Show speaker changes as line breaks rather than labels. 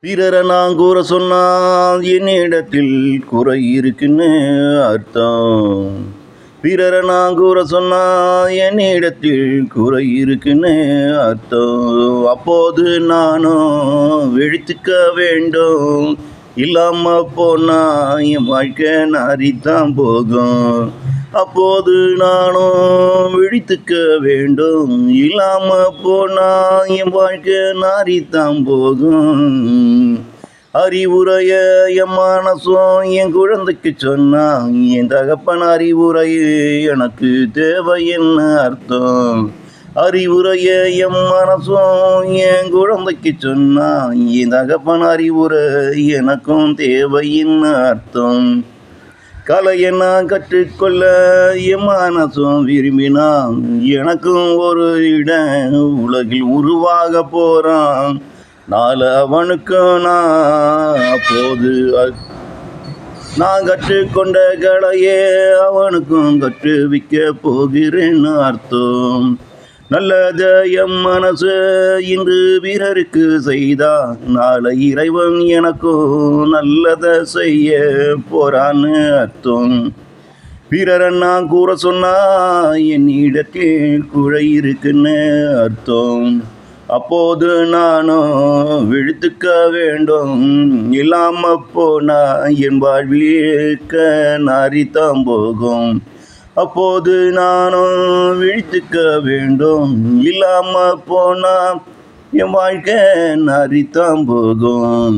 பிறரை நான் கூற சொன்னால் என்னிடத்தில் குறை இருக்குன்னு அர்த்தம். பிறரை நான் கூற சொன்னால் என்னிடத்தில் குறை இருக்குன்னு அர்த்தம். அப்போது நானும் விழித்துக்க வேண்டும். இல்லாம போனா என் வாழ்க்கை நாரித்தான் போகும். அப்போது நானும் விழித்துக்க வேண்டும். இல்லாம போனா என் வாழ்க்கை நாரித்தான் போகும். அறிவுரைய என் மனசும் என் குழந்தைக்கு சொன்னா, என் தகப்பன் அறிவுரைய எனக்கு தேவை என்ன அர்த்தம். அறிவுரைய என் மனசும் என் குழந்தைக்கு சொன்னா, என் தகப்பன் அறிவுரை எனக்கும் தேவை என்ன அர்த்தம். கலையை நான் கற்றுக்கொள்ள என் மனசும் விரும்பினான். எனக்கும் ஒரு இடம் உலகில் உருவாக போறான். நாளை அவனுக்கும் நான் அப்போது நான் கற்றுக்கொண்ட கலையே அவனுக்கும் கற்றுவிக்க போகிறேன்னு அர்த்தம். நல்லத என் மனசு இன்று வீரருக்கு செய்தா, நாளை இறைவன் எனக்கும் நல்லதை செய்ய போறான்னு அர்த்தம். பிறரை நான் கூற சொன்னா என்னிடத்தில் குறை இருக்குன்னு அர்த்தம். அப்போது நானும் விழித்துக்க வேண்டும். இல்லாம போனா என் வாழ்விக்க நாரித்தான் போகும். அப்போது நானும் விழித்துக்க வேண்டும். இல்லாம போனா என் வாழ்க்கை நாரித்தான் போகும்.